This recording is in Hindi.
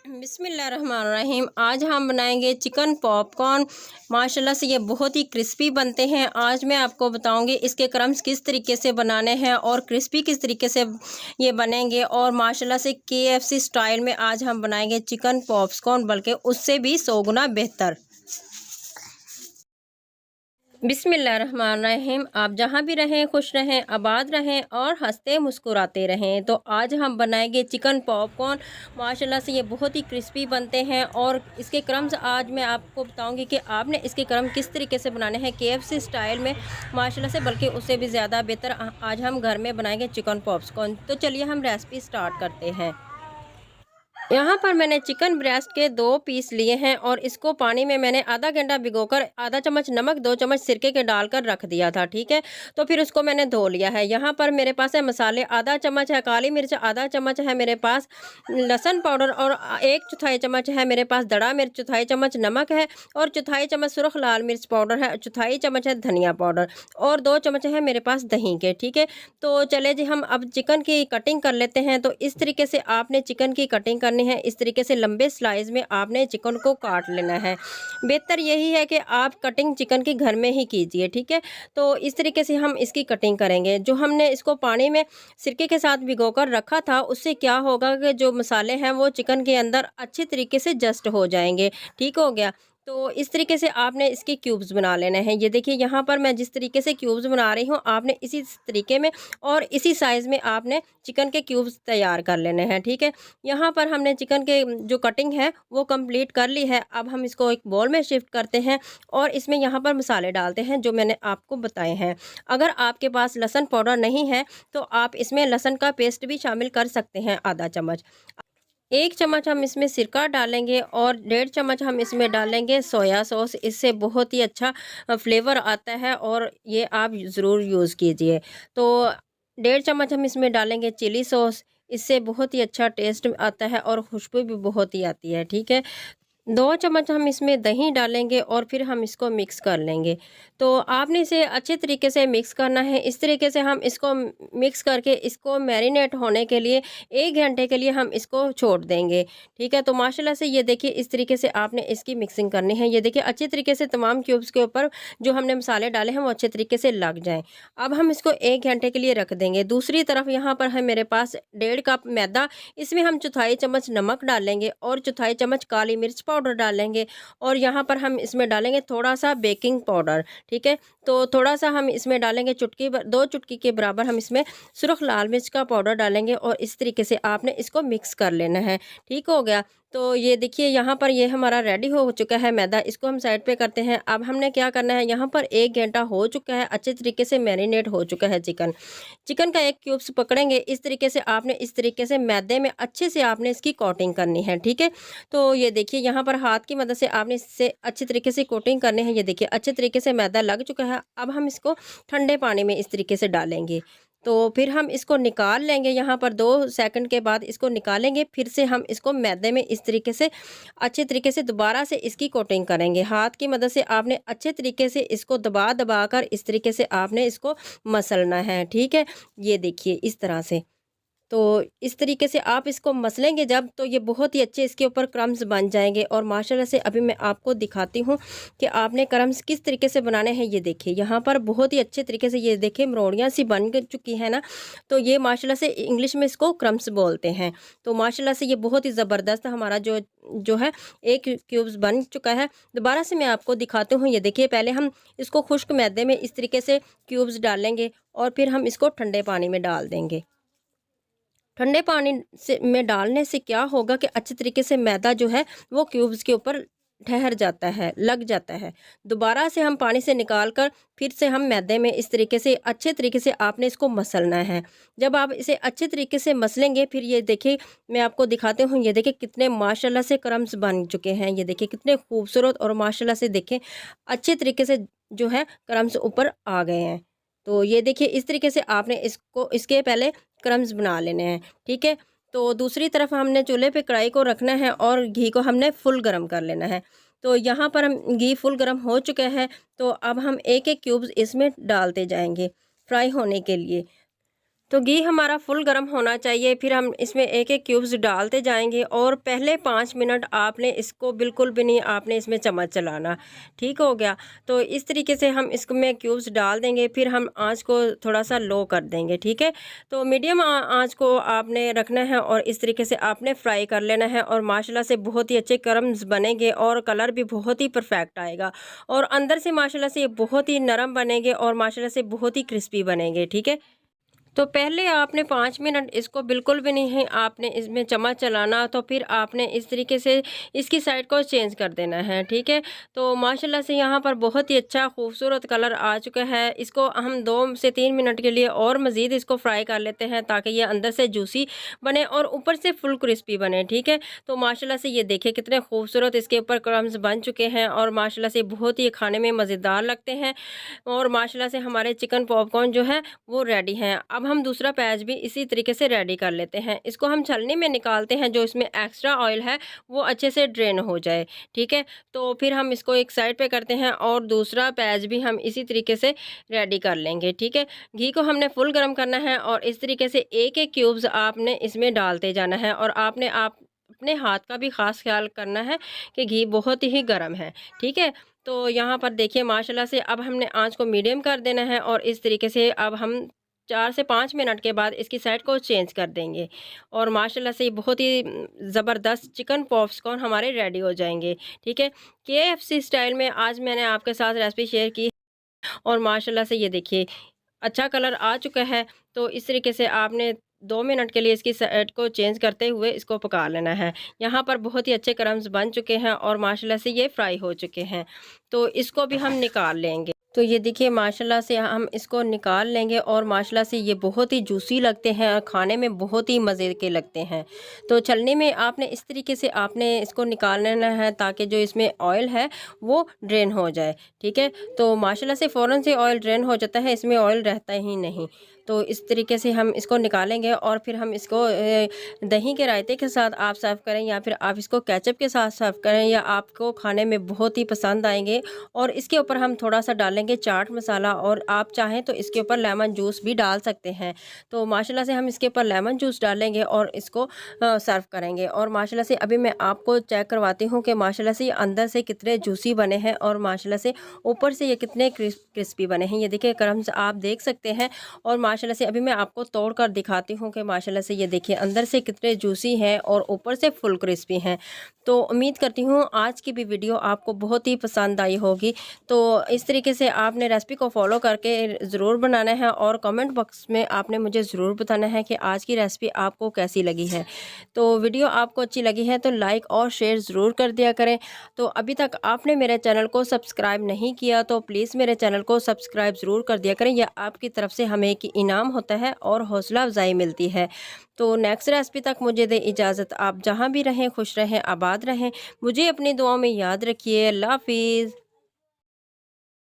बिस्मिल्लाहिर्रहमानिर्रहीम। आज हम बनाएंगे चिकन पॉपकॉर्न। माशाल्लाह से ये बहुत ही क्रिस्पी बनते हैं। आज मैं आपको बताऊंगी इसके क्रम्स किस तरीके से बनाने हैं और क्रिस्पी किस तरीके से ये बनेंगे। और माशाल्लाह से KFC स्टाइल में आज हम बनाएंगे चिकन पॉपकॉर्न, बल्कि उससे भी 100 गुना बेहतर। बिस्मिल्लाहिर्रहमानिर्रहीम। आप जहाँ भी रहें खुश रहें, आबाद रहें और हंसते मुस्कुराते रहें। तो आज हम बनाएंगे चिकन पॉपकॉर्न। माशाल्लाह से ये बहुत ही क्रिस्पी बनते हैं और इसके क्रम्स आज मैं आपको बताऊंगी कि आपने इसके क्रम किस तरीके से बनाने हैं KFC स्टाइल में, माशाल्लाह से, बल्कि उससे भी ज़्यादा बेहतर। आज हम घर में बनाएंगे चिकन पॉपकॉर्न। तो चलिए हम रेसिपी स्टार्ट करते हैं। यहाँ पर मैंने चिकन ब्रेस्ट के 2 पीस लिए हैं और इसको पानी में मैंने आधा घंटा भिगोकर आधा चम्मच नमक 2 चम्मच सिरके के डालकर रख दिया था। ठीक है, तो फिर उसको मैंने धो लिया है। यहाँ पर मेरे पास है मसाले, आधा चम्मच है काली मिर्च, आधा चम्मच है मेरे पास लहसुन पाउडर और 1/4 चम्मच है मेरे पास दड़ा मिर्च, 1/4 चम्मच नमक है और 1/4 चम्मच सुरख लाल मिर्च पाउडर है, 1/4 चम्मच है धनिया पाउडर और 2 चम्मच है मेरे पास दही के। ठीक है, तो चले जी हम अब चिकन की कटिंग कर लेते हैं। तो इस तरीके से आपने चिकन की कटिंग करनी है। इस तरीके से लंबे स्लाइस में आपने चिकन को काट लेना है। बेहतर यही है कि आप कटिंग चिकन की घर में ही कीजिए। ठीक है, तो इस तरीके से हम इसकी कटिंग करेंगे। जो हमने इसको पानी में सिरके के साथ भिगोकर रखा था, उससे क्या होगा कि जो मसाले हैं वो चिकन के अंदर अच्छे तरीके से जस्ट हो जाएंगे। ठीक हो गया, तो इस तरीके से आपने इसके क्यूब्स बना लेने हैं। ये देखिए यहाँ पर मैं जिस तरीके से क्यूब्स बना रही हूँ, आपने इसी तरीके में और इसी साइज़ में आपने चिकन के क्यूब्स तैयार कर लेने हैं। ठीक है, यहाँ पर हमने चिकन के जो कटिंग है वो कंप्लीट कर ली है। अब हम इसको एक बोल में शिफ्ट करते हैं और इसमें यहाँ पर मसाले डालते हैं जो मैंने आपको बताए हैं। अगर आपके पास लहसुन पाउडर नहीं है तो आप इसमें लहसुन का पेस्ट भी शामिल कर सकते हैं, आधा चम्मच। 1 चम्मच हम इसमें सिरका डालेंगे और 1.5 चम्मच हम इसमें डालेंगे सोया सॉस। इससे बहुत ही अच्छा फ्लेवर आता है और ये आप ज़रूर यूज़ कीजिए। तो 1.5 चम्मच हम इसमें डालेंगे चिली सॉस। इससे बहुत ही अच्छा टेस्ट आता है और खुशबू भी बहुत ही आती है। ठीक है, 2 चम्मच हम इसमें दही डालेंगे और फिर हम इसको मिक्स कर लेंगे। तो आपने इसे अच्छे तरीके से मिक्स करना है। इस तरीके से हम इसको मिक्स करके इसको मैरिनेट होने के लिए 1 घंटे के लिए हम इसको छोड़ देंगे। ठीक है, तो माशाल्लाह से ये देखिए इस तरीके से आपने इसकी मिक्सिंग करनी है। ये देखिए अच्छे तरीके से तमाम क्यूब्स के ऊपर जो हमने मसाले डाले हैं वो अच्छे तरीके से लग जाएँ। अब हम इसको 1 घंटे के लिए रख देंगे। दूसरी तरफ यहाँ पर है मेरे पास 1.5 कप मैदा। इसमें हम 1/4 चम्मच नमक डालेंगे और 1/4 चम्मच काली मिर्च पाउडर डालेंगे और यहाँ पर हम इसमें डालेंगे थोड़ा सा बेकिंग पाउडर। ठीक है, तो थोड़ा सा हम इसमें डालेंगे 2 चुटकी के बराबर हम इसमें सुरख लाल मिर्च का पाउडर डालेंगे और इस तरीके से आपने इसको मिक्स कर लेना है। ठीक हो गया, तो ये देखिए यहाँ पर ये हमारा रेडी हो चुका है मैदा। इसको हम साइड पे करते हैं। अब हमने क्या करना है, यहाँ पर 1 घंटा हो चुका है, अच्छे तरीके से मैरिनेट हो चुका है चिकन। चिकन का एक क्यूब्स पकड़ेंगे। इस तरीके से आपने इस तरीके से मैदे में अच्छे से आपने इसकी कोटिंग करनी है। ठीक है, तो ये देखिए यहाँ पर हाथ की मदद से आपने इससे अच्छे तरीके से कोटिंग करनी है। ये देखिए अच्छे तरीके से मैदा लग चुका है। अब हम इसको ठंडे पानी में इस तरीके से डालेंगे। तो फिर हम इसको निकाल लेंगे। यहाँ पर 2 सेकंड के बाद इसको निकालेंगे। फिर से हम इसको मैदे में इस तरीके से अच्छे तरीके से दोबारा से इसकी कोटिंग करेंगे। हाथ की मदद से आपने अच्छे तरीके से इसको दबा दबा कर इस तरीके से आपने इसको मसलना है। ठीक है, ये देखिए इस तरह से। तो इस तरीके से आप इसको मसलेंगे जब, तो ये बहुत ही अच्छे इसके ऊपर क्रम्स बन जाएंगे। और माशाल्लाह से अभी मैं आपको दिखाती हूँ कि आपने क्रम्स किस तरीके से बनाने हैं। ये देखिए यहाँ पर बहुत ही अच्छे तरीके से ये देखिए मरोड़ियाँ सी बन चुकी है ना। तो ये माशाल्लाह से इंग्लिश में इसको क्रम्स बोलते हैं। तो माशाल्लाह से ये बहुत ही ज़बरदस्त हमारा जो जो है एक क्यूब्स बन चुका है। दोबारा से मैं आपको दिखाती हूँ। ये देखिए पहले हम इसको खुश्क मैदे में इस तरीके से क्यूब्स डालेंगे और फिर हम इसको ठंडे पानी में डाल देंगे। ठंडे पानी से में डालने से क्या होगा कि अच्छे तरीके से मैदा जो है वो क्यूब्स के ऊपर ठहर जाता है, लग जाता है। दोबारा से हम पानी से निकाल कर फिर से हम मैदे में इस तरीके से अच्छे तरीके से आपने इसको मसलना है। जब आप इसे अच्छे तरीके से मसलेंगे, फिर ये देखिए मैं आपको दिखाती हूँ। ये देखिए कितने माशाल्लाह से क्रम्स बन चुके हैं। ये देखिए कितने खूबसूरत और माशाल्लाह से देखें अच्छे तरीके से जो है क्रम्स ऊपर आ गए हैं। तो ये देखिए इस तरीके से आपने इसको इसके पहले क्रम्स बना लेने हैं। ठीक है, तो दूसरी तरफ हमने चूल्हे पे कढ़ाई को रखना है और घी को हमने फुल गरम कर लेना है। तो यहाँ पर हम घी फुल गरम हो चुका है। तो अब हम एक एक क्यूब्स इसमें डालते जाएंगे फ्राई होने के लिए। तो घी हमारा फुल गर्म होना चाहिए। फिर हम इसमें एक एक क्यूब्स डालते जाएंगे और पहले 5 मिनट आपने इसको बिल्कुल भी नहीं आपने इसमें चम्मच चलाना। ठीक हो गया। तो इस तरीके से हम इसमें क्यूब्स डाल देंगे। फिर हम आंच को थोड़ा सा लो कर देंगे। ठीक है। तो मीडियम आंच को आपने रखना है और इस तरीके से आपने फ्राई कर लेना है और माशाल्लाह से बहुत ही अच्छे क्रम्स बनेंगे और कलर भी बहुत ही परफेक्ट आएगा और अंदर से माशाल्लाह से ये बहुत ही नरम बनेंगे और माशाल्लाह से बहुत ही क्रिस्पी बनेंगे। ठीक है। तो पहले आपने 5 मिनट इसको बिल्कुल भी नहीं आपने इसमें चम्मच चलाना। तो फिर आपने इस तरीके से इसकी साइड को चेंज कर देना है। ठीक है। तो माशाल्लाह से यहाँ पर बहुत ही अच्छा खूबसूरत कलर आ चुका है। इसको हम 2 से 3 मिनट के लिए और मज़ीद इसको फ्राई कर लेते हैं ताकि ये अंदर से जूसी बने और ऊपर से फुल क्रिस्पी बने। ठीक है। तो माशाल्लाह से ये देखिए कितने खूबसूरत इसके ऊपर क्रम्स बन चुके हैं और माशाल्लाह से बहुत ही खाने में मज़ेदार लगते हैं और माशाल्लाह से हमारे चिकन पॉपकॉर्न जो है वो रेडी हैं। अब हम दूसरा पैच भी इसी तरीके से रेडी कर लेते हैं। इसको हम छलनी में निकालते हैं, जो इसमें एक्स्ट्रा ऑयल है वो अच्छे से ड्रेन हो जाए। ठीक है। तो फिर हम इसको एक साइड पे करते हैं और दूसरा पैच भी हम इसी तरीके से रेडी कर लेंगे। ठीक है। घी को हमने फुल गर्म करना है और इस तरीके से एक एक क्यूब्स आपने इसमें डालते जाना है और आपने अपने हाथ का भी ख़ास ख्याल करना है कि घी बहुत ही गर्म है। ठीक है। तो यहाँ पर देखिए माशाल्लाह से अब हमने आँच को मीडियम कर देना है और इस तरीके से अब हम 4 से 5 मिनट के बाद इसकी साइड को चेंज कर देंगे और माशाल्लाह से बहुत ही ज़बरदस्त चिकन पॉप्सकॉर्न हमारे रेडी हो जाएंगे। ठीक है। केएफसी स्टाइल में आज मैंने आपके साथ रेसिपी शेयर की और माशाल्लाह से ये देखिए अच्छा कलर आ चुका है। तो इस तरीके से आपने 2 मिनट के लिए इसकी साइड को चेंज करते हुए इसको पका लेना है। यहाँ पर बहुत ही अच्छे क्रम्स बन चुके हैं और माशाल्लाह से ये फ्राई हो चुके हैं। तो इसको भी हम निकाल लेंगे। तो ये देखिए माशाल्लाह से हम इसको निकाल लेंगे और माशाल्लाह से ये बहुत ही जूसी लगते हैं और खाने में बहुत ही मज़े के लगते हैं। तो छलनी में आपने इस तरीके से आपने इसको निकाल लेना है ताकि जो इसमें ऑयल है वो ड्रेन हो जाए। ठीक है। तो माशाल्लाह से फ़ौरन से ऑयल ड्रेन हो जाता है, इसमें ऑयल रहता ही नहीं। तो इस तरीके से हम इसको निकालेंगे और फिर हम इसको दही के रायते के साथ आप सर्व करें या फिर आप इसको केचप के साथ सर्व करें या आपको खाने में बहुत ही पसंद आएंगे। और इसके ऊपर हम थोड़ा सा डालेंगे चाट मसाला और आप चाहें तो इसके ऊपर लेमन जूस भी डाल सकते हैं। तो माशाल्लाह से हम इसके ऊपर लेमन जूस डालेंगे और इसको सर्व करेंगे और माशाल्लाह से अभी मैं आपको चेक करवाती हूँ कि माशाल्लाह से ये अंदर से कितने जूसी बने हैं और माशाल्लाह से ऊपर से ये कितने क्रिस्पी बने हैं। ये देखिए क्रम्स आप देख सकते हैं और माशाल्लाह से अभी मैं आपको तोड़ कर दिखाती हूँ कि माशाल्लाह से ये देखिए अंदर से कितने जूसी हैं और ऊपर से फुल क्रिस्पी हैं। तो उम्मीद करती हूँ आज की भी वीडियो आपको बहुत ही पसंद आई होगी। तो इस तरीके से आपने रेसिपी को फॉलो करके ज़रूर बनाना है और कमेंट बॉक्स में आपने मुझे ज़रूर बताना है कि आज की रेसिपी आपको कैसी लगी है। तो वीडियो आपको अच्छी लगी है तो लाइक और शेयर ज़रूर कर दिया करें। तो अभी तक आपने मेरे चैनल को सब्सक्राइब नहीं किया तो प्लीज़ मेरे चैनल को सब्सक्राइब ज़रूर कर दिया करें। यह आपकी तरफ से हमें एक इनाम होता है और हौसला अफजाई मिलती है। तो नेक्स्ट रेसिपी तक मुझे दे इजाज़त। आप जहाँ भी रहें खुश रहें, आबाद रहें। मुझे अपनी दुआओं में याद रखिए। अल्लाह हाफिज़।